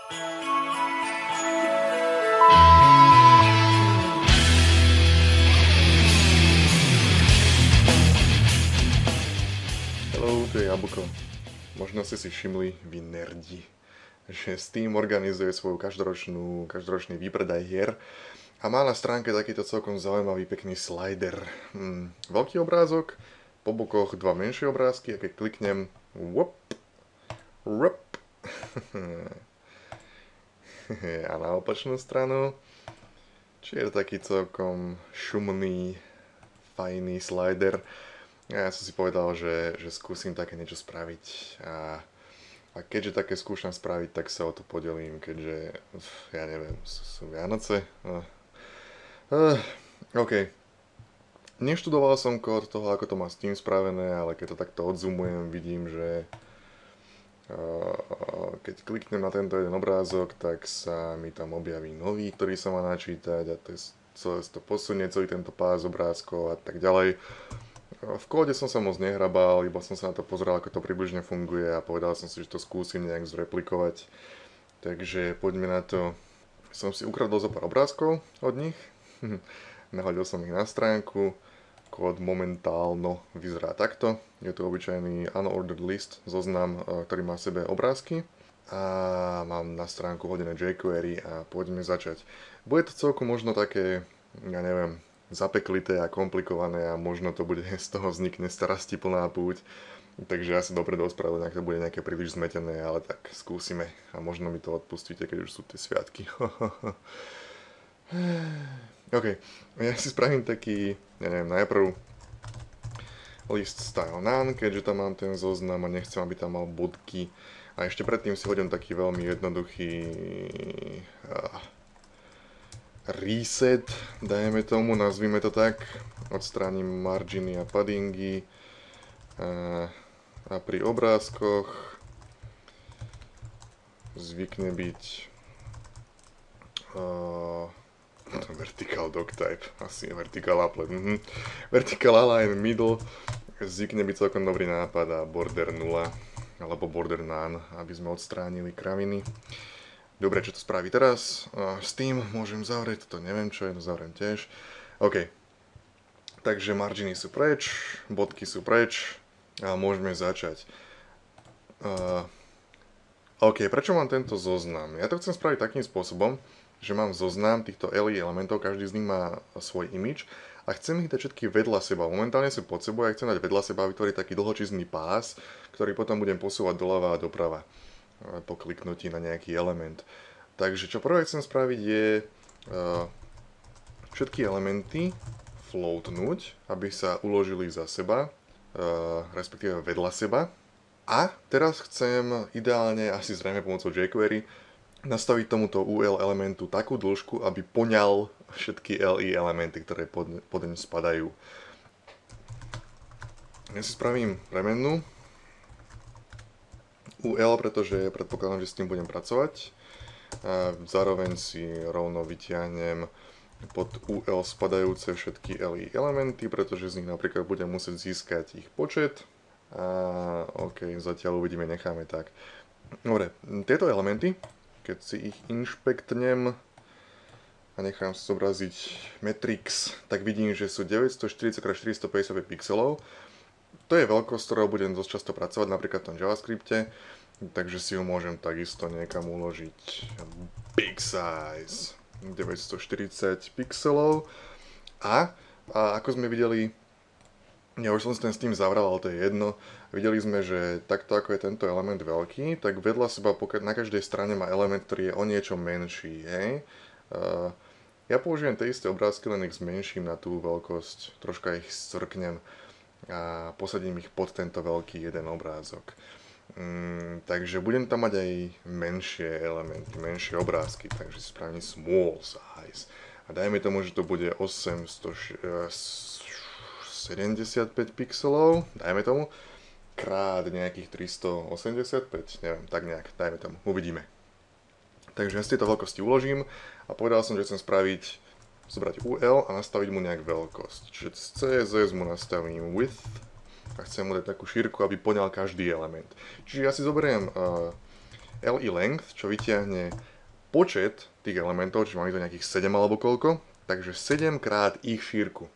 Hello, tu je Jablko. Možno ste si všimli, vy nerdi, že Steam organizuje svoju každoročný výpredaj hier a má na stránke takýto celkom zaujímavý pekný slider. Veľký obrázok, po bokoch dva menšie obrázky a keď kliknem whoop, whoop, a na opačnú stranu, či je taký celkom šumný, fajný slider. Ja som si povedal, že skúsim také niečo spraviť a keďže také skúšam spraviť, tak sa o to podelím, keďže, ja neviem, sú Vianoce. OK. Neštudoval som kód toho, ako to má Steam spravené, ale keď to takto odzoomujem, vidím, že keď kliknem na tento jeden obrázok, tak sa mi tam objaví nový, ktorý sa má načítať a celé to posunie, celý tento pás obrázkov a tak ďalej. V kóde som sa moc nehrabal, iba som sa na to pozrel, ako to približne funguje a povedal som si, že to skúsim nejak zreplikovať. Takže poďme na to. Som si ukradol zo pár obrázkov od nich, nahodil som ich na stránku, kód momentálno vyzerá takto. Je to obyčajný unordered list, zoznam, ktorý má v sebe obrázky. A mám na stránku hodené jQuery a poďme začať. Bude to celkom možno také, ja neviem, zapeklité a komplikované a možno to bude, z toho vznikne strastiplná púť. Takže ja sa dopredu ospravedlňujem, ak to bude nejaké príliš zmetené, ale tak skúsime a možno mi to odpustíte, keď už sú tie sviatky. OK, ja si spravím taký, ja neviem, najprv list style none, keďže tam mám ten zoznam a nechcem, aby tam mal bodky. A ešte predtým si hodím taký veľmi jednoduchý reset, dajme tomu, nazvime to tak. Odstránim marginy a paddingy a pri obrázkoch zvykne byť vertical doctype, asi vertical applet, vertical align middle zvykne byť celkom dobrý nápad a border 0 alebo border none, aby sme odstránili kraviny. Dobre, čo to spraví teraz? S tým môžem zavrieť, to neviem čo je, to zavriem tiež. OK. Takže marginy sú preč, bodky sú preč a môžeme začať. OK, prečo mám tento zoznam? Ja to chcem spraviť takým spôsobom, že mám zoznam týchto LE elementov, každý z nich má svoj image a chcem ich dať všetky vedľa seba. Momentálne sú pod sebou a ja chcem dať vedľa seba a vytvoriť taký dlhočízny pás, ktorý potom budem posúvať doľava a doprava po kliknutí na nejaký element. Takže čo prvé chcem spraviť je všetky elementy floatnúť, aby sa uložili za seba, respektíve vedľa seba. A teraz chcem ideálne, asi zrejme pomocou jQuery, nastaviť tomuto UL elementu takú dĺžku, aby poňal všetky LE elementy, ktoré pod ním spadajú. Ja si spravím premennú UL, pretože predpokladám, že s tým budem pracovať. A zároveň si rovno vyťahnem pod UL spadajúce všetky LE elementy, pretože z nich napríklad budem musieť získať ich počet. A OK, zatiaľ uvidíme, necháme tak. Dobre, tieto elementy, keď si ich inšpektnem a nechám si zobraziť matrix, tak vidím, že sú 940x455 pixelov. To je veľkosť, ktorou budem dosť často pracovať, napríklad v tom JavaScripte, takže si ho môžem takisto niekam uložiť. Big size, 940 pixelov. A ako sme videli, ja už som si ten s tým zavral, ale to je jedno. Videli sme, že takto ako je tento element veľký, tak vedľa seba na každej strane má element, ktorý je o niečo menší. Hej? Ja použijem tie isté obrázky, len ich zmenším na tú veľkosť, troška ich scrknem a posadím ich pod tento veľký jeden obrázok. Takže budem tam mať aj menšie elementy, menšie obrázky, takže si spravím small size. A dajme tomu, že to bude 875 pixelov, dajme tomu, krát nejakých 385, neviem, tak nejak, dajme tomu, uvidíme. Takže ja si tieto veľkosti uložím a povedal som, že chcem zobrať UL a nastaviť mu nejak veľkosť. Čiže z CSS mu nastavím width a chcem mu dať takú šírku, aby poňal každý element. Čiže ja si zoberiem LE length, čo vyťahne počet tých elementov, čiže máme to nejakých 7 alebo koľko, takže 7 krát ich šírku.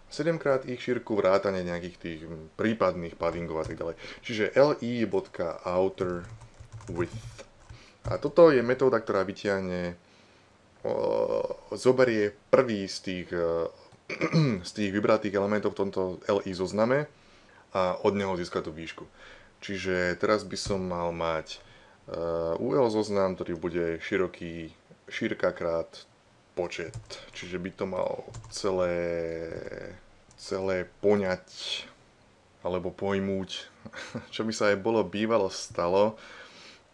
7 krát ich šírku vrátane nejakých tých prípadných paddingov a tak ďalej. Čiže li.outer width. A toto je metóda, ktorá vyťahne, zoberie prvý z tých vybratých elementov v tomto li zozname a od neho získa tú výšku. Čiže teraz by som mal mať UL zoznam, ktorý bude široký, šírka krát počet. Čiže by to mal celé poňať alebo pojmúť, čo by sa aj bývalo stalo,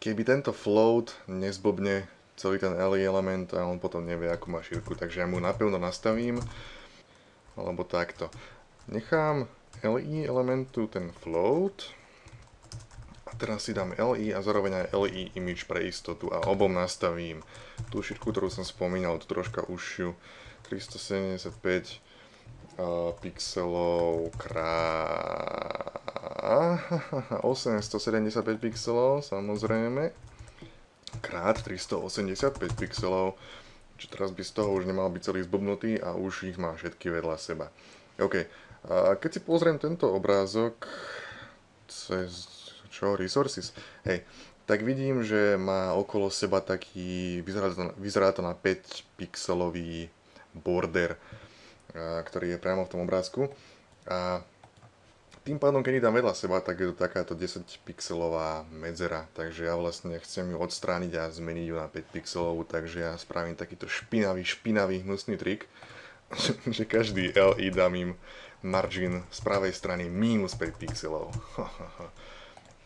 keby tento float nezblbne celý ten LE element a on potom nevie, akú má šírku. Takže ja mu napevno nastavím, alebo takto. Nechám LE elementu ten float a teraz si dám LE a zároveň aj LE image pre istotu a obom nastavím tú šírku, ktorú som spomínal, tú troška užšiu, 375 pixelov krát 875 pixelov, samozrejme, krát 385 pixelov, čiže teraz by z toho už nemal byť celý zblbnutý a už ich má všetky vedľa seba. OK, a keď si pozriem tento obrázok cez resources, hej, tak vidím, že má okolo seba taký, vyzerá to na 5 pixelový border, ktorý je priamo v tom obrázku. A tým pádom, keď dám vedľa seba, tak je to takáto 10 pixelová medzera. Takže ja vlastne chcem ju odstrániť a zmeniť ju na 5 pixelovú, takže ja spravím takýto špinavý, hnusný trik, že každý LE dám im margin z pravej strany minus 5 pixelov.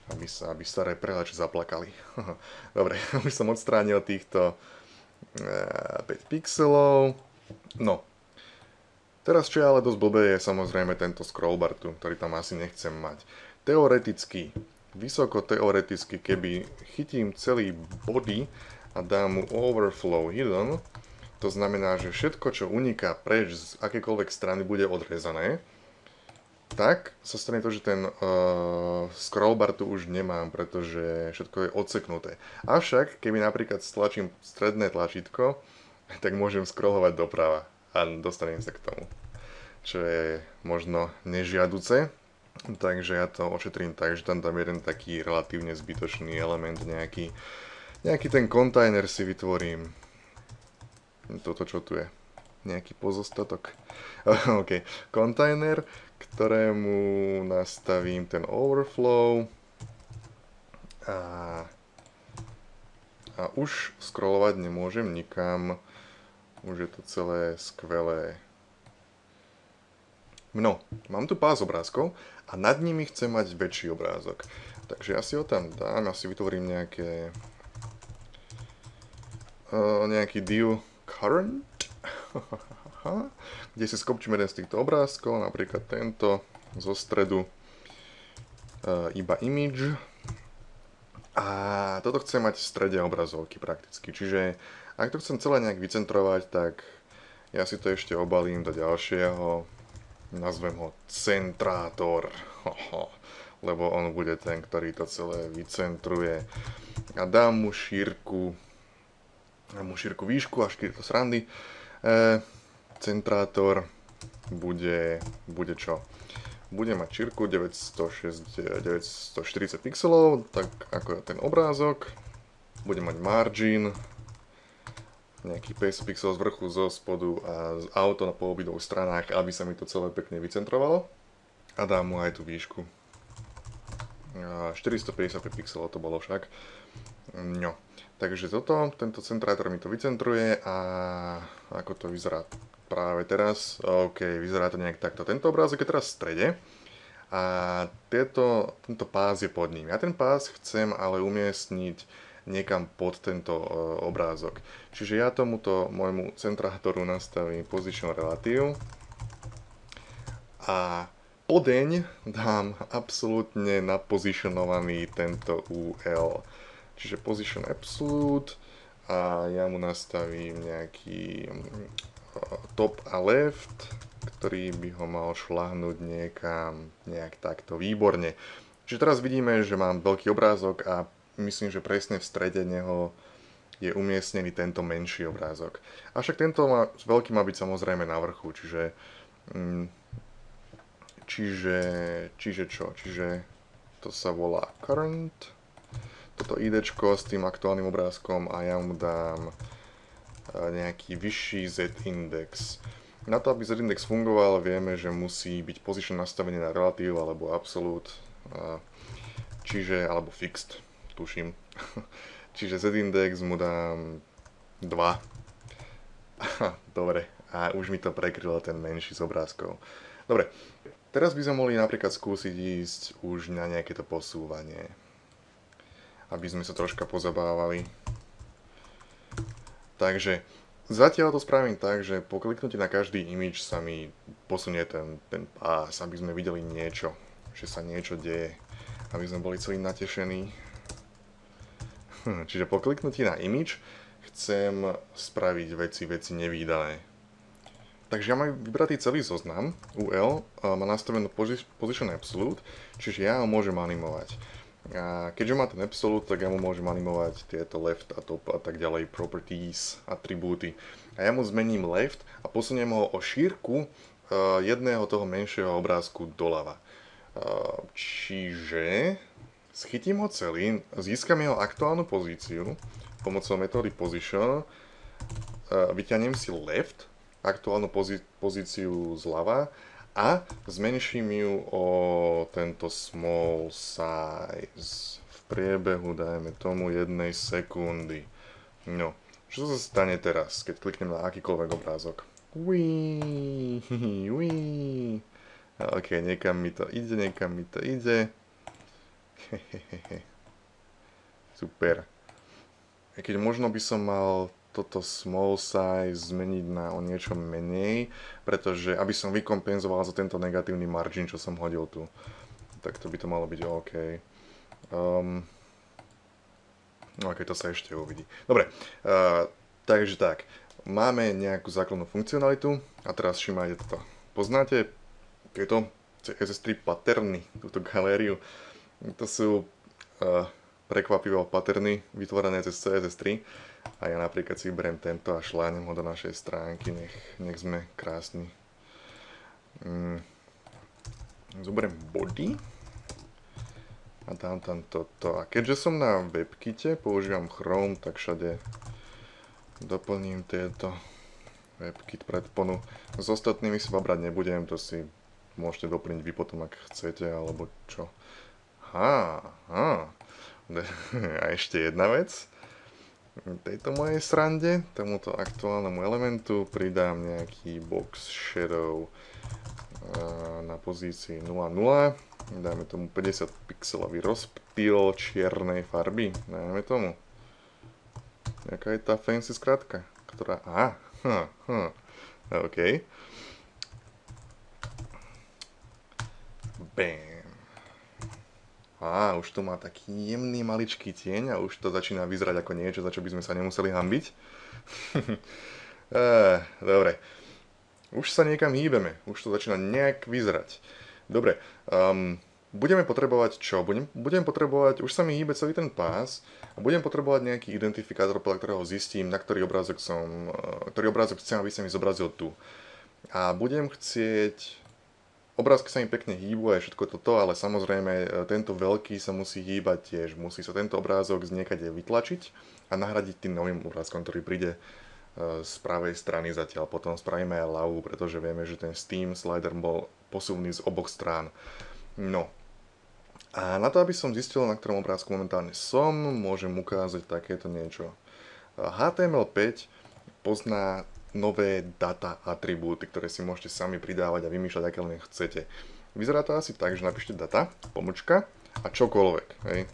aby staré prehľače zaplakali. Dobre, aby som odstránil týchto 5 pixelov. No. Teraz, čo je ale dosť blbé, je samozrejme tento scrollbar tu, ktorý tam asi nechcem mať. Teoreticky, vysoko teoreticky, keby chytím celý body a dám mu overflow hidden, to znamená, že všetko, čo uniká preč z akékoľvek strany, bude odrezané, tak sa stane to, že ten scrollbar tu už nemám, pretože všetko je odseknuté. Avšak, keby napríklad stlačím stredné tlačítko, tak môžem scrollovať doprava a dostanem sa k tomu, čo je možno nežiaduce. Takže ja to ošetrím tak, že tam dám jeden taký relatívne zbytočný element, nejaký ten kontajner si vytvorím. Toto čo tu je? Nejaký pozostatok. OK, kontajner, ktorému nastavím ten overflow a už scrollovať nemôžem nikam. Už je to celé skvelé. No, mám tu pás obrázkov a nad nimi chcem mať väčší obrázok. Takže ja si ho tam dám, ja si vytvorím nejaký div current, kde si skopčím jeden z týchto obrázkov, napríklad tento zo stredu, iba image. A toto chcem mať v strede obrazovky prakticky, čiže ak to chcem celé nejak vycentrovať, tak ja si to ešte obalím do ďalšieho, nazvem ho centrátor, lebo on bude ten, ktorý to celé vycentruje. A dám mu šírku výšku až keď to srandy. Centrátor bude čo? Bude mať šírku 940 pixelov, tak ako je ten obrázok. Bude mať margin, nejakých 50 pixel z vrchu, zo spodu a auto po obidvoch stranách, aby sa mi to celé pekne vycentrovalo. A dám mu aj tú výšku. 455 pixelov to bolo však. No. Takže tento centrátor mi to vycentruje a ako to vyzerá práve teraz. OK, vyzerá to nejak takto. Tento obrázok je teraz v strede a tento pás je pod ním. Ja ten pás chcem ale umiestniť niekam pod tento obrázok. Čiže ja tomuto môjmu centrátoru nastavím position relative a podeň dám absolútne napositionovaný tento UL. Čiže position absolute a ja mu nastavím nejaký top a left, ktorý by ho mal šľahnúť niekam nejak takto výborne. Čiže teraz vidíme, že mám veľký obrázok a myslím, že presne v strede neho je umiestnený tento menší obrázok. Avšak tento veľký má byť samozrejme na vrchu, mm, čiže čo? Čiže to sa volá current, toto idčko s tým aktuálnym obrázkom a ja mu dám nejaký vyšší z-index. Na to, aby z-index fungoval, vieme, že musí byť position nastavený na relatív alebo absolút, alebo fixed, tuším. Čiže z-index mu dám 2. Dobre, a už mi to prekrylo ten menší z obrázkov. Dobre, teraz by sme mohli napríklad skúsiť ísť už na nejaké to posúvanie. Aby sme sa troška pozabávali. Takže zatiaľ to spravím tak, že po kliknutí na každý image sa mi posunie ten pás, aby sme videli niečo, že sa niečo deje, aby sme boli celý natešení. Čiže po kliknutí na image chcem spraviť veci nevídané. Takže ja mám vybratý celý zoznam UL, má nastavenú Position Absolute, čiže ja ho môžem animovať. A keďže má ten Absolute, tak ja mu môžem animovať tieto left a top a tak ďalej, properties, atribúty. A ja mu zmením left a posuniem ho o šírku jedného toho menšieho obrázku doľava. Čiže schytím ho celý, získam jeho aktuálnu pozíciu pomocou metódy position, vyťahnem si left, aktuálnu pozíciu zľava a zmenším ju o tento small size v priebehu, dajme tomu, 1 sekundy. No, čo sa stane teraz, keď kliknem na akýkoľvek obrázok? Ok, niekam mi to ide. Super. Keď možno by som mal toto small size zmeniť na o niečo menej, pretože aby som vykompenzoval za tento negatívny margin, čo som hodil tu. Tak to by to malo byť OK. OK, to sa ešte uvidí. Dobre, takže tak. Máme nejakú základnú funkcionalitu a teraz všimajte toto. Poznáte tieto CSS3 patterny, túto galériu? To sú prekvapivé patterny vytvorené cez CSS3 a ja napríklad si vyberiem tento a šlánem ho do našej stránky, nech sme krásni. Zoberiem body a dám tam toto. A keďže som na WebKite, používam Chrome, tak všade doplním tieto WebKit predponu. S ostatnými sa babrať nebudem, to si môžete doplniť vy potom, ak chcete, alebo čo. A ešte jedna vec. Tejto mojej srande, tomuto aktuálnemu elementu pridám nejaký box shadow na pozícii 0,0. Dáme tomu 50 pixelový rozptyl čiernej farby. Dáme tomu. Jaká je tá fancy skratka? Ktorá... OK. Bam. Už to má taký jemný maličký tieň a už to začína vyzerať ako niečo, za čo by sme sa nemuseli hanbiť. Dobre. Už sa niekam hýbeme, už to začína nejak vyzerať. Dobre, budeme potrebovať čo? Budem potrebovať, už sa mi hýbe celý ten pás a budem potrebovať nejaký identifikátor, podľa ktorého zistím, na ktorý obrázok chcem, aby sa mi zobrazil tu. A budem chcieť... Obrázky sa mi pekne hýbu aj všetko toto, ale samozrejme tento veľký sa musí hýbať tiež. Musí sa tento obrázok z niekade vytlačiť a nahradiť tým novým obrázkom, ktorý príde z pravej strany zatiaľ. Potom spravíme aj ľavú, pretože vieme, že ten Steam slider bol posuvný z oboch strán. No. A na to, aby som zistil, na ktorom obrázku momentálne som, môžem ukázať takéto niečo. HTML5 pozná nové data atribúty, ktoré si môžete sami pridávať a vymýšľať, aké len chcete. Vyzerá to asi tak, že napíšte data, pomočka a čokoľvek. Hej.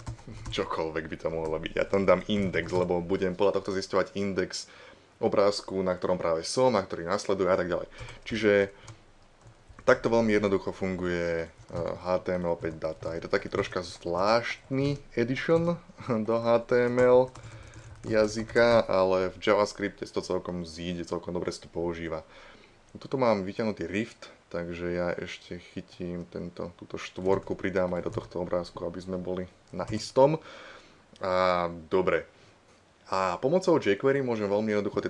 Čokoľvek by to mohlo byť. Ja tam dám index, lebo budem podľa tohto zisťovať index obrázku, na ktorom práve som, na ktorý nasleduje a tak ďalej. Čiže takto veľmi jednoducho funguje HTML5 data. Je to taký troška zvláštny edition do HTML jazyka, ale v JavaScripte to celkom zíde, celkom dobre sa to používa. Tuto mám vyťahnutý rift, takže ja ešte chytím túto štvorku, pridám aj do tohto obrázku, aby sme boli na istom. Dobre. A pomocou jQuery môžem veľmi jednoducho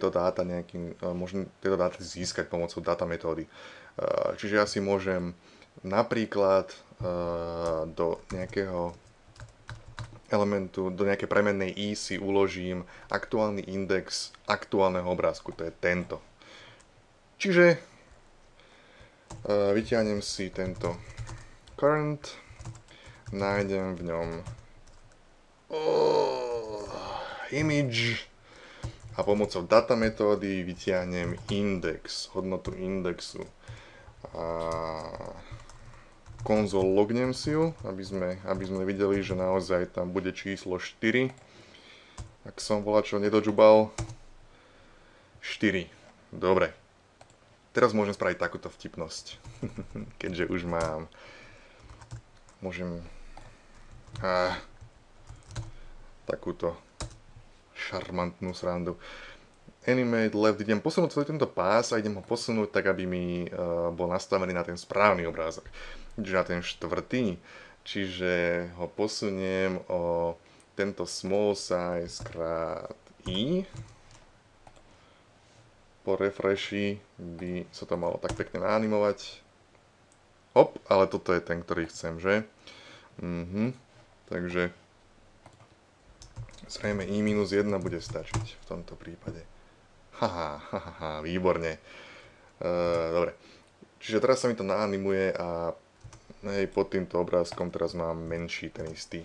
môžem tieto dáta získať pomocou data metódy. Čiže ja si môžem napríklad do nejakého elementu, do nejakej premennej i si uložím aktuálny index aktuálneho obrázku, to je tento. Čiže vyťahnem si tento current, nájdem v ňom image a pomocou data metódy vyťahnem index, hodnotu indexu. Konzol lognem si ju, aby sme videli, že naozaj tam bude číslo 4. Ak som volačo nedožubal, 4. Dobre. Teraz môžem spraviť takúto vtipnosť. Keďže už môžem takúto šarmantnú srandu. Animate left, idem posunúť celý tento pás a idem ho posunúť tak, aby mi bol nastavený na ten správny obrázok. Čiže na ten štvrtý. Čiže ho posuniem o tento small size krát i. Po refreshi by sa to malo tak pekne naanimovať. Hop, ale toto je ten, ktorý chcem, že? Takže zrejme i-1 bude stačiť v tomto prípade. Výborne. Dobre. Čiže teraz sa mi to naanimuje a pod týmto obrázkom teraz mám menší ten istý,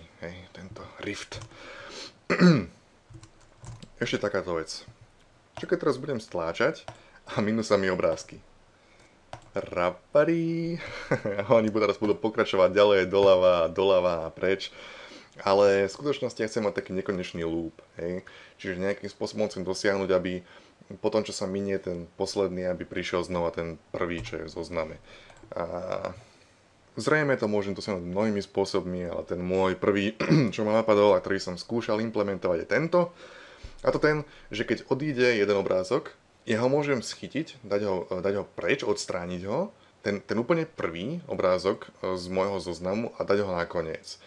tento rift. Ešte takáto vec. Čo keď teraz budem stláčať a minú sa mi obrázky. Raparí. Oni teraz budú pokračovať ďalej, doľava a preč. Ale v skutočnosti ja chcem mať taký nekonečný loop. Čiže nejakým spôsobom chcem dosiahnuť, aby po tom, čo sa minie ten posledný, aby prišiel znova ten prvý, čo je v zozname. Zrejme to môžem dosiahnuť mnohými spôsobmi, ale ten môj prvý, čo ma napadol a ktorý som skúšal implementovať, je tento. A to ten, že keď odíde jeden obrázok, ja ho môžem schytiť, dať ho preč, odstrániť ho, ten úplne prvý obrázok z môjho zoznamu a dať ho na koniec.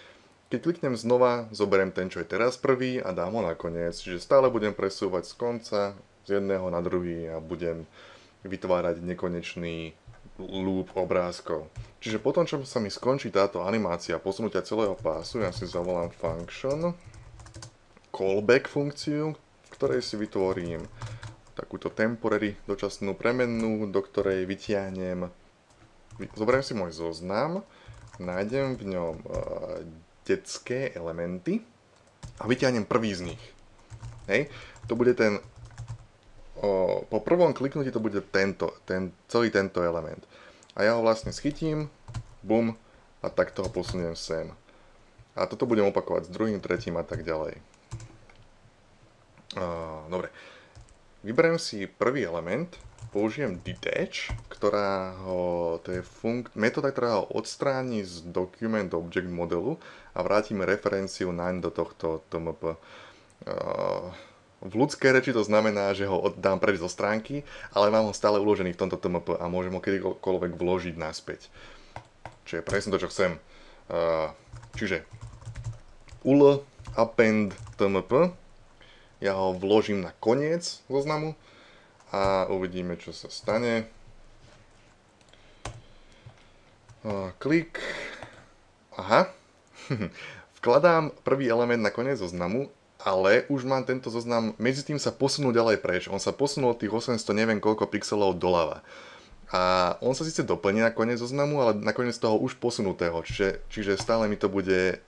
Keď kliknem znova, zoberiem ten, čo je teraz prvý a dám ho na koniec, čiže stále budem presúvať z konca, z jedného na druhý a budem vytvárať nekonečný loop obrázkov. Čiže potom, čo sa mi skončí táto animácia posunutia celého pásu, ja si zavolám function, callback funkciu, v ktorej si vytvorím takúto temporary dočasnú premennú, do ktorej zoberiem si môj zoznam, nájdem v ňom detské elementy a vyťahnem prvý z nich. To bude po prvom kliknutí to bude celý tento element. A ja ho vlastne schytím, bum, a takto ho posuniem sem. A toto budem opakovať s druhým, tretím a tak ďalej. Dobre. Vyberiem si prvý element, použijem detach, to je metóda, ktorá ho odstráni z document object modelu a vrátim referenciu naň do tohto tmp. V ľudskej reči to znamená, že ho dám preč zo stránky, ale mám ho stále uložený v tomto tmp a môžem ho kedykoľvek vložiť naspäť. Čiže presne to, čo chcem. Čiže ul append tmp, ja ho vložím na koniec zoznamu a uvidíme, čo sa stane. Klik. Aha. Vkladám prvý element na koniec zoznamu, ale už mám tento zoznam, medzi tým sa posunul ďalej preč. On sa posunul tých 800 neviem koľko pixelov doľava. A on sa síce doplní na koniec zoznamu, ale na koniec toho už posunutého. Čiže stále mi to bude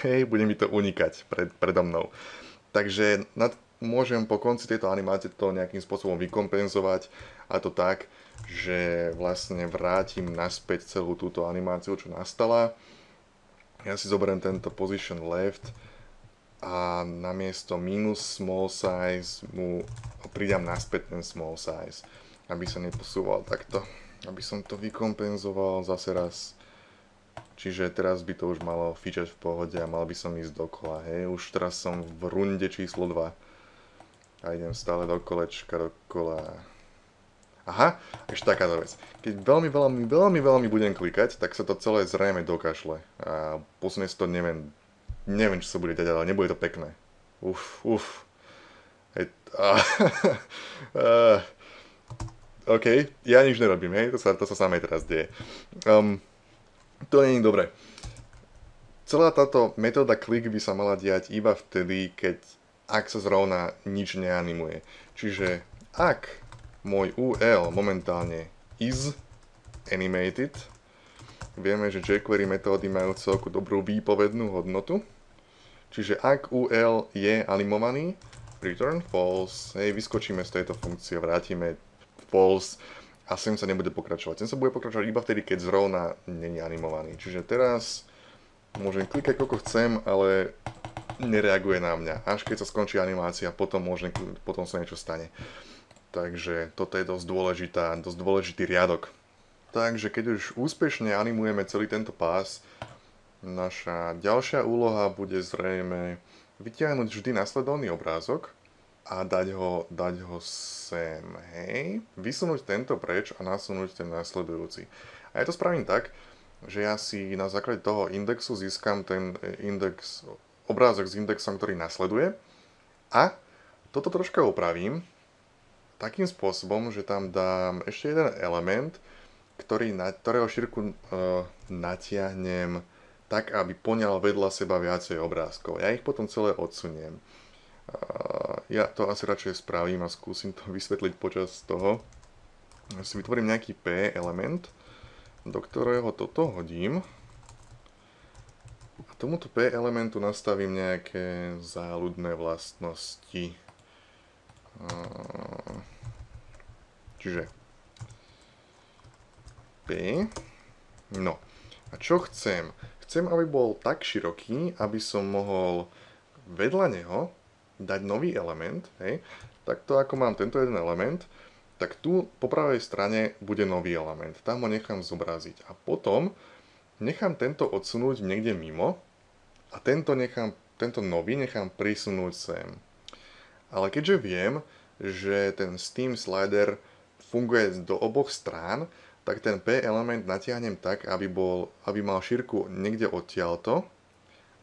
mi to unikať predo mnou. Takže môžem po konci tejto animácie to nejakým spôsobom vykompenzovať, a to tak, že vlastne vrátim naspäť celú túto animáciu, čo nastala. Ja si zoberiem tento position left a namiesto minus small size mu pridám naspäť ten small size, aby sa neposúval takto, aby som to vykompenzoval zase raz. Čiže teraz by to už malo fičať v pohode a mal by som ísť dokola, Už teraz som v runde číslo 2 a idem stále do kolečka, dokola. Aha, ešte takáto vec. Keď veľmi budem klikať, tak sa to celé zrejme dokašle a posunie sa to, neviem, neviem, čo sa bude dať, ale nebude to pekné. Uf. Hej, OK, ja nič nerobím, hej, to sa samé teraz deje. To nie je dobré. Celá táto metóda click by sa mala diať iba vtedy, ak sa zrovna nič neanimuje. Čiže ak môj UL momentálne is animated, vieme, že jQuery metódy majú celku dobrú výpovednú hodnotu. Čiže ak UL je animovaný, return false, hej, vyskočíme z tejto funkcie, vrátime false a sem sa nebude pokračovať. Sem sa bude pokračovať iba vtedy, keď zrovna není animovaný. Čiže teraz môžem klikať koľko chcem, ale nereaguje na mňa. Až keď sa skončí animácia, potom sa niečo stane. Takže toto je dosť dôležitý riadok. Takže keď už úspešne animujeme celý tento pás, naša ďalšia úloha bude zrejme vytiahnuť vždy nasledovný obrázok a dať ho sem, hej. Vysunúť tento preč a nasunúť ten nasledujúci. A ja to spravím tak, že ja si na základe toho indexu získam ten obrázok s indexom, ktorý nasleduje a toto troška opravím takým spôsobom, že tam dám ešte jeden element, ktorého šírku natiahnem tak, aby poňal vedľa seba viacej obrázkov. Ja ich potom celé odsuniem. Ja to asi radšej spravím a skúsim to vysvetliť počas toho. Si vytvorím nejaký P element, do ktorého toto hodím. A tomuto P elementu nastavím nejaké záľudné vlastnosti. Čiže P. No. A čo chcem? Chcem, aby bol tak široký, aby som mohol vedľa neho dať nový element, hej. Takto ako mám tento jeden element, tak tu po pravej strane bude nový element. Tam ho nechám zobraziť. A potom nechám tento odsunúť niekde mimo a tento nový nechám prisunúť sem. Ale keďže viem, že ten Steam slider funguje do oboch strán, tak ten P element natiahnem tak, aby mal šírku niekde odtiaľto,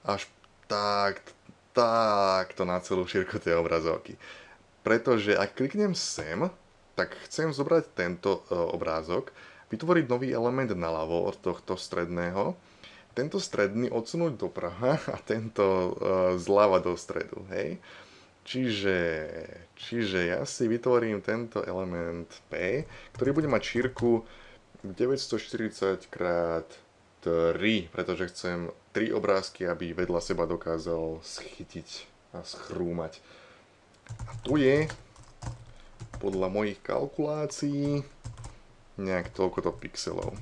až takto na celú šírku tej obrazovky. Pretože ak kliknem sem, tak chcem zobrať tento obrázok, vytvoriť nový element naľavo od tohto stredného, tento stredný odsunúť doprava a tento zľava do stredu, hej. Čiže ja si vytvorím tento element P, ktorý bude mať šírku 940 x 3, pretože chcem 3 obrázky, aby vedľa seba dokázal schytiť a schrúmať. A tu je podľa mojich kalkulácií nejak toľkoto pixelov.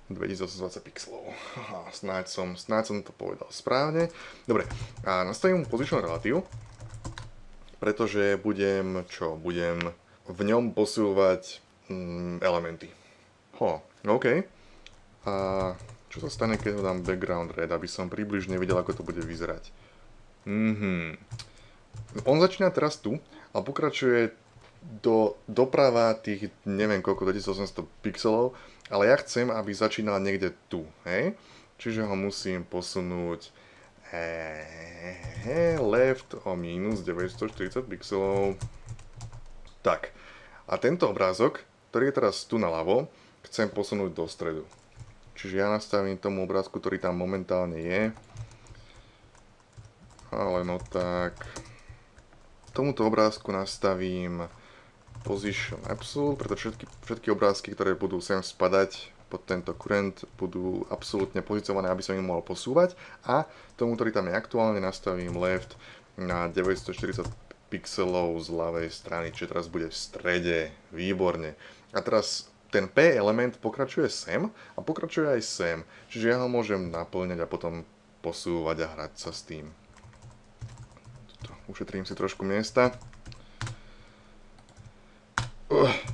2020 pixelov. Snáď som to povedal správne. Dobre, a nastavím position relative, pretože budem v ňom posúvať elementy. OK. A čo sa stane, keď ho dám background red, aby som približne videl, ako to bude vyzerať. On začína teraz tu a pokračuje doprava tých, neviem koľko, 2800 pixelov, ale ja chcem, aby začínal niekde tu, hej? Čiže ho musím posunúť left o minus 940 pixelov. Tak, a tento obrázok, ktorý je teraz tu naľavo, chcem posunúť do stredu. Čiže ja nastavím tomu obrázku, ktorý tam momentálne je. Ale no tak, tomuto obrázku nastavím Position Absolute, pretože všetky obrázky, ktoré budú sem spadať pod tento current, budú absolútne pozíciované, aby som ich mohol posúvať. A tomu, ktorý tam je aktuálne, nastavím left na 940 pixelov z ľavej strany, čiže teraz bude v strede. Výborne. A teraz ten P element pokračuje sem a pokračuje aj sem. Čiže ja ho môžem naplňať a potom posúvať a hrať sa s tým. Ušetrím si trošku miesta.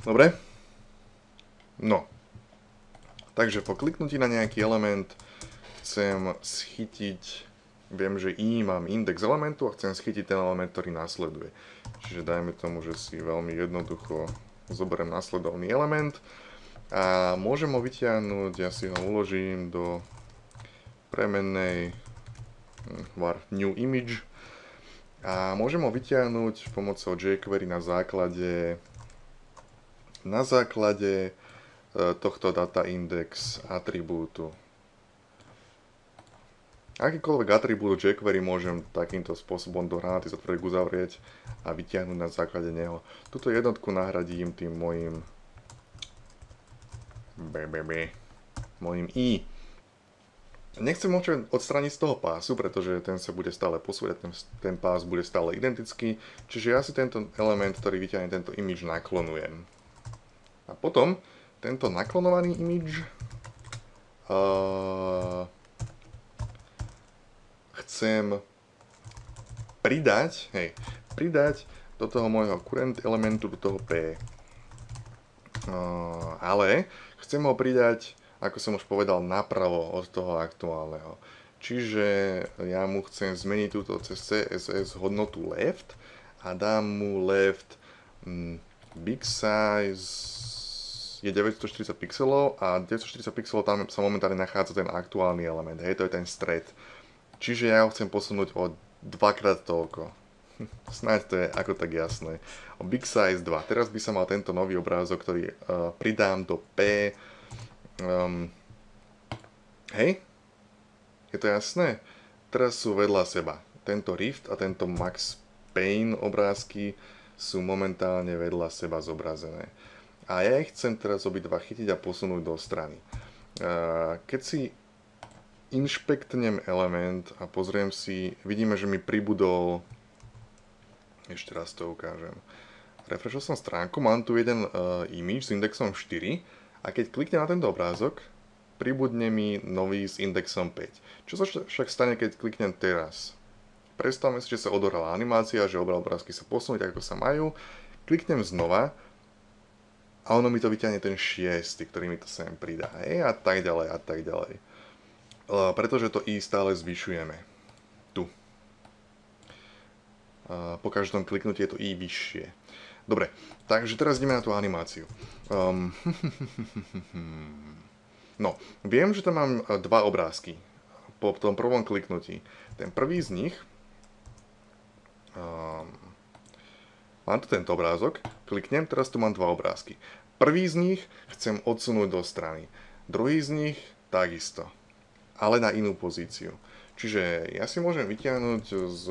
Dobre. No. Takže po kliknutí na nejaký element chcem schytiť, viem, že mám index elementu a chcem schytiť ten element, ktorý následuje. Čiže dajme tomu, že si veľmi jednoducho zoberiem následovný element a môžem ho vytiahnuť, ja si ho uložím do premennej var new image a môžem ho vytiahnuť pomocou jQuery na základe tohto data index atribútu. Akýkoľvek atribút jQuery môžem takýmto spôsobom do hranatý zatvoriek uzavrieť a vytiahnuť na základe neho. Tuto jednotku nahradím tým mojim i. Nechcem ho odstrániť z toho pásu, pretože ten sa bude stále posúvať, ten pás bude stále identický, čiže ja si tento element, ktorý vyťahne tento image, naklonujem. A potom tento naklonovaný image chcem pridať do toho môjho current elementu, do toho P. Ale chcem ho pridať, ako som už povedal, napravo od toho aktuálneho. Čiže ja mu chcem zmeniť túto cez CSS hodnotu left a dám mu left big size je 940 pixelov a 940 pixelov tam sa momentálne nachádza ten aktuálny element, hej, to je ten stred. Čiže ja ho chcem posunúť o dvakrát toľko. Snáď to je ako tak jasné. O big size 2. Teraz by sa mal tento nový obrázok, ktorý pridám do P. Hej? Je to jasné? Teraz sú vedľa seba. Tento Rift a tento Max Payne obrázky sú momentálne vedľa seba zobrazené. A ja ich chcem teraz obidva chytiť a posunúť do strany. Keď si inšpektnem element a pozriem si, vidíme, že mi pribudol, ešte raz to ukážem, refreshol som stránku, mám tu jeden image s indexom 4 a keď kliknem na tento obrázok, pribudne mi nový s indexom 5. Čo sa však stane, keď kliknem teraz? Predstavme si, že sa odohrala animácia, že obrázky sa posunú tak, ako sa majú, kliknem znova a ono mi to vyťahne ten 6, ktorý mi to sem pridá, a tak ďalej a tak ďalej. Pretože to i stále zvyšujeme. Tu. Po každom kliknutí je to i vyššie. Dobre, takže teraz ideme na tú animáciu. No, viem, že tam mám dva obrázky po tom prvom kliknutí. Ten prvý z nich, mám tu tento obrázok, kliknem, teraz tu mám dva obrázky. Prvý z nich chcem odsunúť do strany, druhý z nich takisto, ale na inú pozíciu. Čiže ja si môžem vytiahnuť s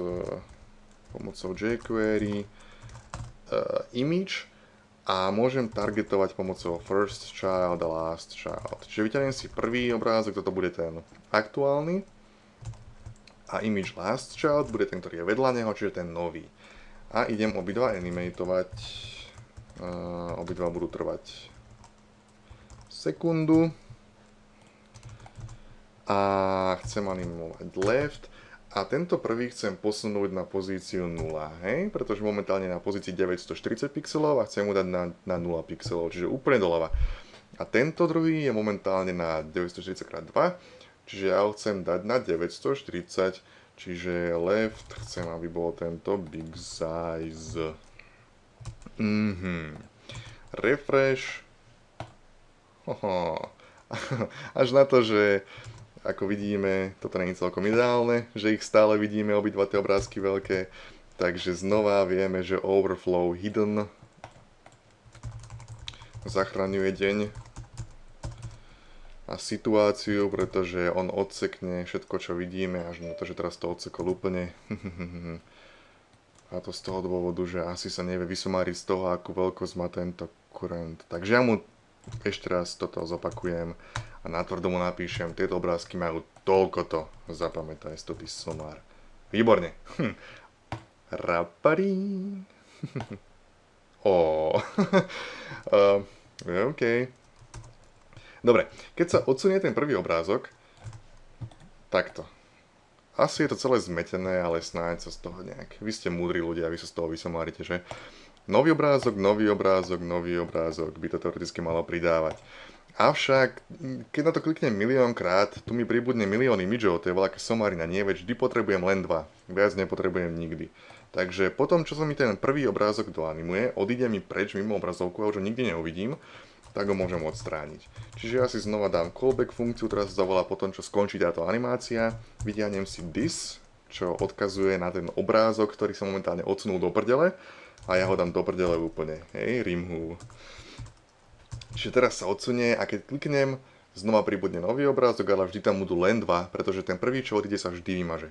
pomocou jQuery image a môžem targetovať pomocou first child a last child. Čiže vyťahnem si prvý obrázok, toto bude ten aktuálny a image last child bude ten, ktorý je vedľa neho, čiže ten nový. A idem obidva animatovať. Obidva budú trvať sekundu. A chcem animovať left. A tento prvý chcem posunúť na pozíciu 0, hej? Pretože momentálne je na pozícii 940 pixelov a chcem mu dať na 0 pixelov, čiže úplne doľava. A tento druhý je momentálne na 940x2, čiže ja ho chcem dať na 940, čiže left chcem, aby bol tento big size. Refresh. Až na to, že ako vidíme, toto nie je celkom ideálne, že ich stále vidíme obidva tie obrázky veľké, takže znova vieme, že overflow hidden zachraňuje deň a situáciu, pretože on odsekne všetko, čo vidíme, až na to, že teraz to odsekol úplne. A to z toho dôvodu, že asi sa nevie vysumáriť z toho, akú veľkosť má tento current. Takže ja mu ešte raz toto zopakujem a natvrdo mu napíšem, tieto obrázky majú toľkoto, zapamätaj si to, ty somár. Výborne. Raparí. OK. Dobre, keď sa odsunie ten prvý obrázok, takto. Asi je to celé zmetené, ale snáď sa z toho nejak. Vy ste múdri ľudia, vy sa z toho vysomárite, že? Nový obrázok by to teoreticky malo pridávať. Avšak, keď na to kliknem miliónkrát, tu mi pribudne milión imidžov, to je veľká somarina, nie, veď vždy potrebujem len dva, viac nepotrebujem nikdy. Takže potom, čo sa mi ten prvý obrázok doanimuje, odíde mi preč mimo obrazovku a už ho nikdy neuvidím, tak ho môžem odstrániť. Čiže ja si znova dám callback funkciu, teraz zavolá po tom, čo skončí táto animácia, vytiahnem si this, čo odkazuje na ten obrázok, ktorý sa momentálne odsunul do prdele a ja ho dám do prdele úplne, hej, remove. Čiže teraz sa odsunie a keď kliknem, znova pribudne nový obrázok, ale vždy tam budú len dva, pretože ten prvý, čo odíde, sa vždy vymaže.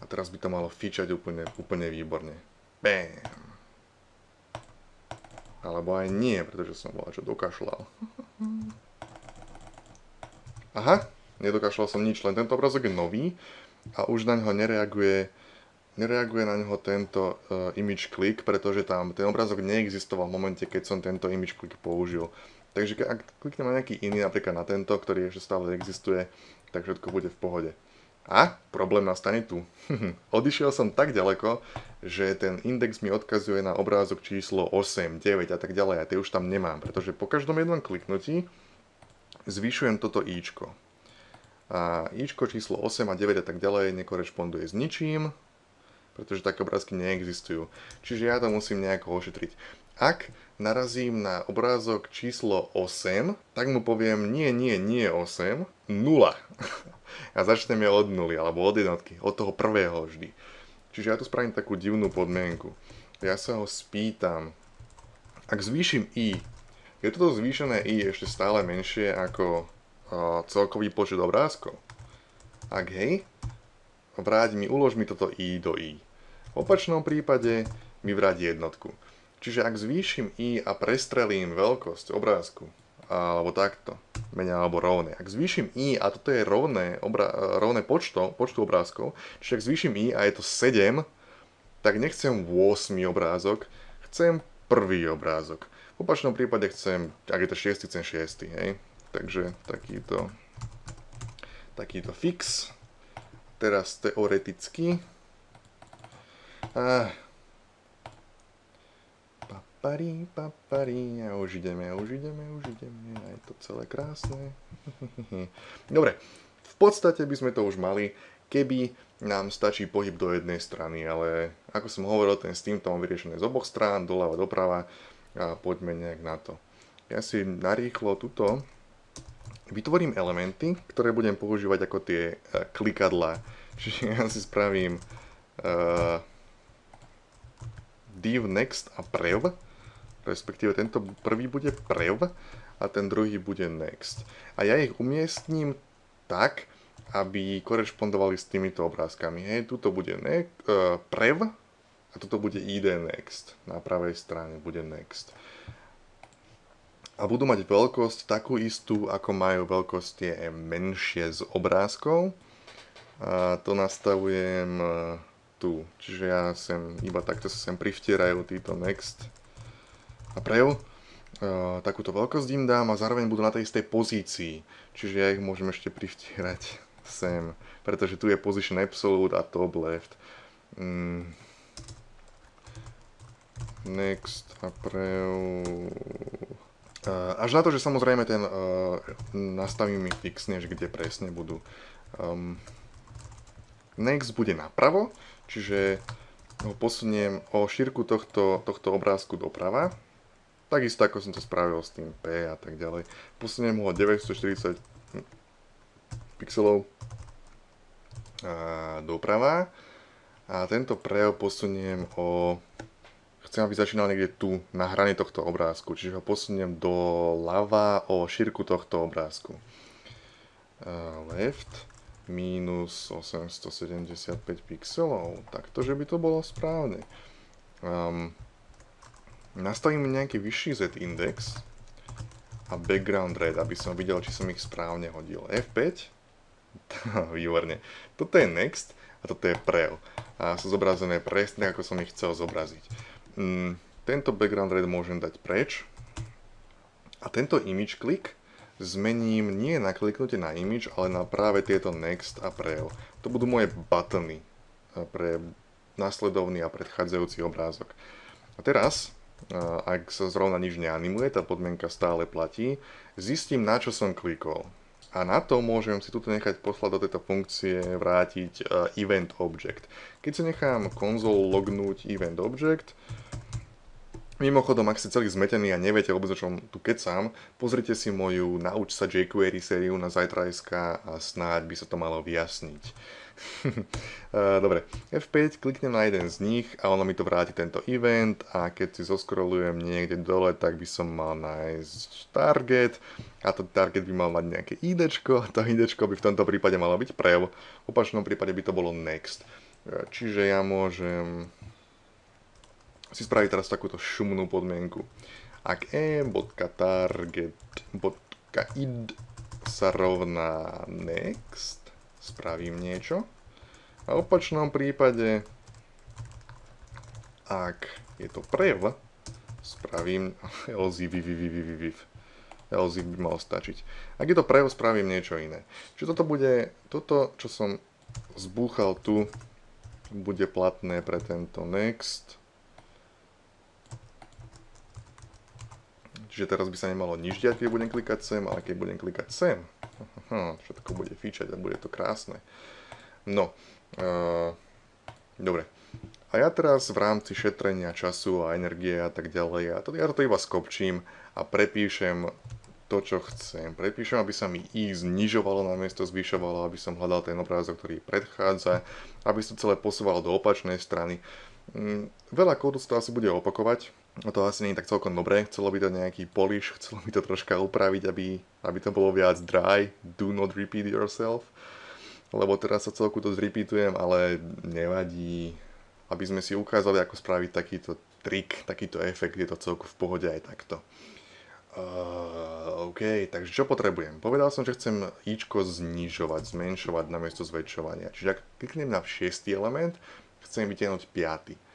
A teraz by to malo fičať úplne výborne. Bam! Alebo aj nie, pretože som bola čo dokašľal. Aha, nedokašľal som nič, len tento obrázok je nový a už na ňo nereaguje na ňo tento image click, pretože tam ten obrázok neexistoval v momente, keď som tento image click použil. Takže ak kliknem na nejaký iný, napríklad na tento, ktorý ešte stále existuje, tak všetko bude v pohode. A problém nastane tu. Odišiel som tak ďaleko, že ten index mi odkazuje na obrázok číslo 8, 9 a tak ďalej. A tie už tam nemám, pretože po každom jednom kliknutí zvyšujem toto ičko. A ičko číslo 8 a 9 a tak ďalej nekorešponduje s ničím, pretože také obrázky neexistujú. Čiže ja to musím nejako ošetriť. Ak narazím na obrázok číslo 8, tak mu poviem nie 8, 0. A začneme od 0, alebo od jednotky, od toho prvého vždy. Čiže ja tu spravím takú divnú podmienku. Ja sa ho spýtam, ak zvýšim i, je toto zvýšené i ešte stále menšie ako celkový počet obrázkov? Ak hej, ulož mi toto i do i. V opačnom prípade mi vráť jednotku. Čiže ak zvýšim i a prestrelím veľkosť obrázku, alebo takto, menej alebo rovné. Ak zvýšim i a toto je rovné počtu obrázkov, čiže ak zvýšim i a je to 7, tak nechcem 8 obrázok, chcem prvý obrázok. V opačnom prípade chcem, ak je to 6, chcem 6, hej. Takže takýto fix. Teraz teoreticky. Papari, a už ideme, a je to celé krásne. Dobre, v podstate by sme to už mali, keby nám stačí pohyb do jednej strany, ale ako som hovoril, ten Steam to mám vyriešené z oboch strán, doľava, doprava a poďme nejak na to. Ja si narýchlo tuto vytvorím elementy, ktoré budem používať ako tie klikadlá. Čiže ja si spravím div next a prev, respektíve tento prvý bude prev a ten druhý bude next. A ja ich umiestním tak, aby korešpondovali s týmito obrázkami. Hej, tuto bude prev a tuto bude id next. Na pravej strane bude next. A budú mať veľkosť takú istú, ako majú veľkosť tie menšie z obrázkov. A to nastavujem tu. Čiže ja iba takto sa sem privtierajú títo next a prev. Takúto veľkosť im dám a zároveň budú na tej istej pozícii. Čiže ja ich môžem ešte privtierať sem. Pretože tu je position absolute a top left. Next a prev. Až na to, že samozrejme ten nastavím mi fixne, že kde presne budú. Next bude napravo, čiže ho posuniem o šírku tohto obrázku doprava. Takisto ako som to spravil s tým P a tak ďalej. Posuniem ho 940 pixelov doprava a tento prev posuniem chcem, aby začínal niekde tu, na hrane tohto obrázku, čiže ho posuniem do ľava o šírku tohto obrázku. Left minus 875 pixelov, takto, že by to bolo správne. Nastavím nejaký vyšší z-index a background red, aby som videl, či som ich správne hodil. F5, výborne. Toto je next a toto je prev. A sú zobrazené presne, ako som ich chcel zobraziť. Tento background red môžem dať preč a tento image click zmením nie na kliknutie na image, ale na práve tieto next a prev. To budú moje buttony pre nasledovný a predchádzajúci obrázok. A teraz, ak sa zrovna nič neanimuje, tá podmienka stále platí, zistím, na čo som klikol. A na to môžem si tuto nechať poslať do tejto funkcie vrátiť event object. Keď si nechám konzol lognúť event object, Mimochodom, ak ste celý zmetený a neviete vôbec o čom tu kecam, pozrite si moju Nauč sa jQuery sériu na Zajtra.sk a snáď by sa to malo vyjasniť. Dobre, F5, kliknem na jeden z nich a ono mi to vráti tento event a keď si zoskrolujem niekde dole, tak by som mal nájsť target a to target by mal mať nejaké IDčko, to IDčko by v tomto prípade malo byť prev, v opačnom prípade by to bolo next. Čiže ja môžem si spraviť teraz takúto šumnú podmienku. Ak e.target.id sa rovná next, spravím niečo. A v opačnom prípade, ak je to prev, spravím else by malo stačiť. Ak je to prev, spravím niečo iné. Čiže toto, čo som zbúchal tu, bude platné pre tento next. Čiže teraz by sa nemalo nič diať, keď budem klikať sem, ale keď budem klikať sem, všetko bude fičať a bude to krásne. No, dobre. A ja teraz v rámci šetrenia času a energie a tak ďalej, ja to iba skopčím a prepíšem to, čo chcem. Prepíšem, aby sa mi i znižovalo namiesto zvyšovalo, aby som hľadal ten obrázok, ktorý predchádza, aby sa to celé posúvalo do opačnej strany. Veľa kódu sa to asi bude opakovať. To asi nie je tak celkom dobré, chcelo by to nejaký polish, chcelo by to troška upraviť, aby to bolo viac dry, do not repeat yourself, lebo teraz sa celku to zrepeatujem, ale nevadí, aby sme si ukázali, ako spraviť takýto trik, takýto efekt, je to celku v pohode aj takto. OK, takže čo potrebujem? Povedal som, že chcem ičko znižovať, zmenšovať namiesto zväčšovania, čiže ak kliknem na 6. element, chcem vytiahnuť 5.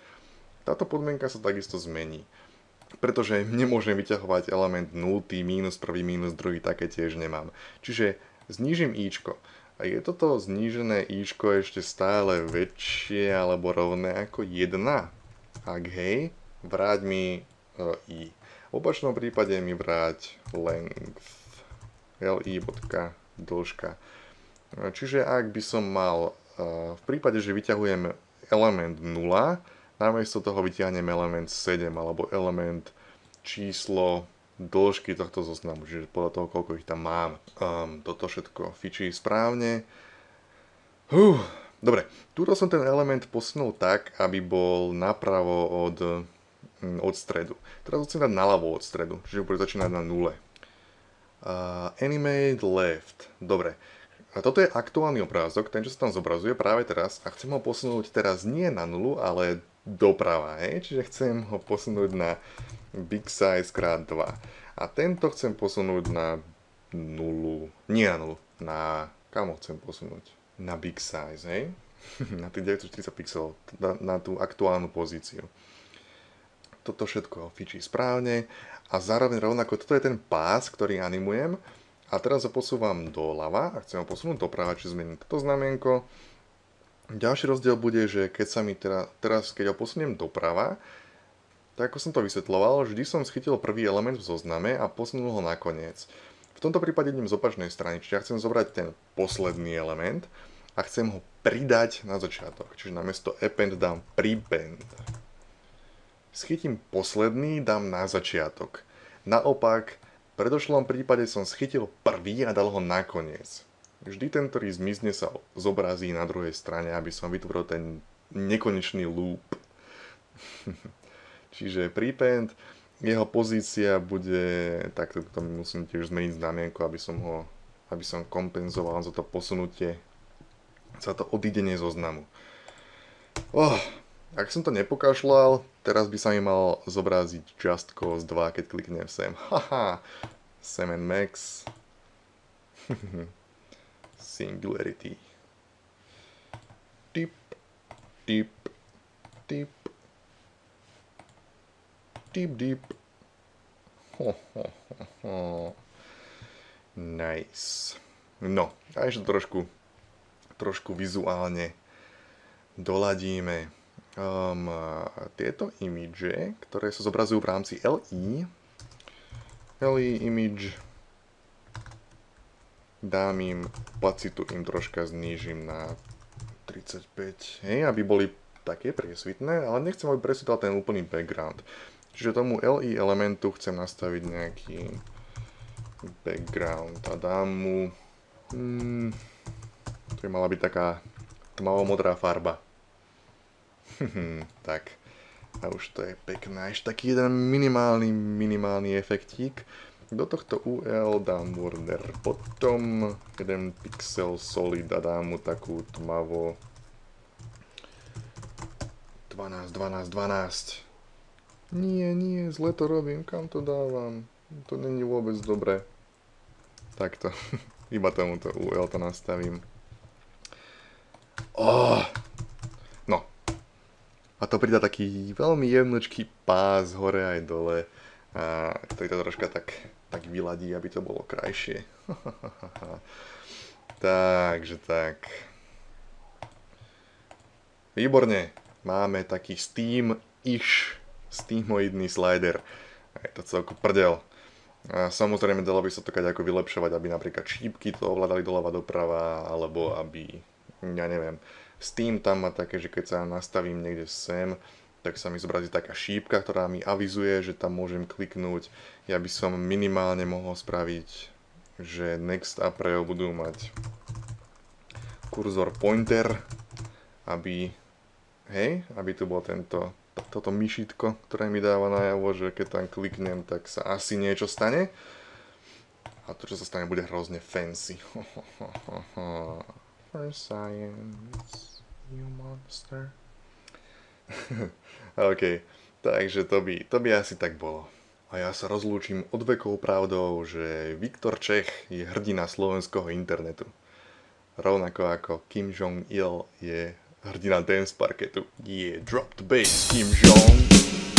Táto podmienka sa takisto zmení, pretože nemôžem vyťahovať element 0, minus 1, minus 2, také tiež nemám. Čiže znížim ičko. A je toto znížené ičko ešte stále väčšie alebo rovné ako 1? Ak hej, vráť mi i. V opačnom prípade mi vráť length, li.dĺžka. Čiže ak by som mal, v prípade, že vyťahujem element 0, namiesto toho vyťahnem element 7 alebo element číslo dĺžky tohto zoznamu, čiže podľa toho, koľko ich tam mám. Toto všetko fičí správne. Dobre, túto som ten element posunul tak, aby bol napravo od stredu. Teraz chcem dať naľavo od stredu, čiže bude začínať na 0. Animate left. Dobre. A toto je aktuálny obrázok, ten, čo sa tam zobrazuje práve teraz a chcem ho posunúť teraz nie na 0, ale doprava, čiže chcem ho posunúť na big size x 2 a tento chcem posunúť na 0, nie na 0, kam ho chcem posunúť? Na big size, na tých 940 pixelov, na tú aktuálnu pozíciu. Toto všetko fičí správne a zároveň rovnako toto je ten pás, ktorý animujem a teraz ho posúvam doľava a chcem ho posunúť doprava, čiže zmením toto znamienko. Ďalší rozdiel bude, že keď sa mi teraz, keď ho posuniem doprava, tak ako som to vysvetľoval, vždy som schytil prvý element v zozname a posunul ho na koniec. V tomto prípade idem z opačnej strany, čiže ja chcem zobrať ten posledný element a chcem ho pridať na začiatok. Čiže namiesto append dám prepend. Schytím posledný, dám na začiatok. Naopak, v predošlom prípade som schytil prvý a dal ho na koniec. Vždy ten, ktorý zmizne, sa zobrazí na druhej strane, aby som vytvoril ten nekonečný loop. Čiže prepend, jeho pozícia bude, takto to musím tiež zmeniť znamienko, aby som kompenzoval za to posunutie, za to odídenie zoznamu. Ak som to nepokašľal, teraz by sa mi mal zobraziť just cause 2, keď kliknem sem. Sem and max. Singularity. Tip, tip, tip. Tip, dip. Nice. No, a ešte trošku vizuálne doladíme. Tieto image, ktoré sa zobrazujú v rámci LI image, dám im opacitu, im troška znížim na 35, aby boli také priesvitné, ale nechcem, aby presvital ten úplný background. Čiže tomu LI elementu chcem nastaviť nejaký background a dám mu... to by mala byť taká tmavo-modrá farba. Tak. A už to je pekné. Ešte taký jeden minimálny efektík. Do tohto UL dám border bottom, 1 pixel solid a dám mu takú tmavo 12. Nie, zle to robím, kam to dávam? To není vôbec dobré. Takto, iba tomuto UL to nastavím. No. A to pridá taký veľmi jemnočký pás hore aj dole, a ktorý to troška tak vyladí, aby to bolo krajšie. Takže tak. Výborne. Máme taký Steamoidný slider. Je to celkom prdel. A samozrejme dalo by sa to ako vylepšovať, aby napríklad šípky to ovládali doľava doprava, alebo aby, ja neviem, Steam tam má také, že keď sa nastavím niekde sem, tak sa mi zobrazí taká šípka, ktorá mi avizuje, že tam môžem kliknúť. Ja by som minimálne mohol spraviť, že Next a Preo budú mať kurzor pointer, aby tu bol toto myšítko, ktoré mi dáva najavo, že keď tam kliknem, tak sa asi niečo stane. A to, čo sa stane, bude hrozne fancy. For science, you monster. OK, takže to by asi tak bolo. A ja sa rozlúčim odvekou pravdou, že Viktor Čech je hrdina slovenského internetu. Rovnako ako Kim Jong-il je hrdina dance parketu. Yeah, drop the bass, Kim Jong.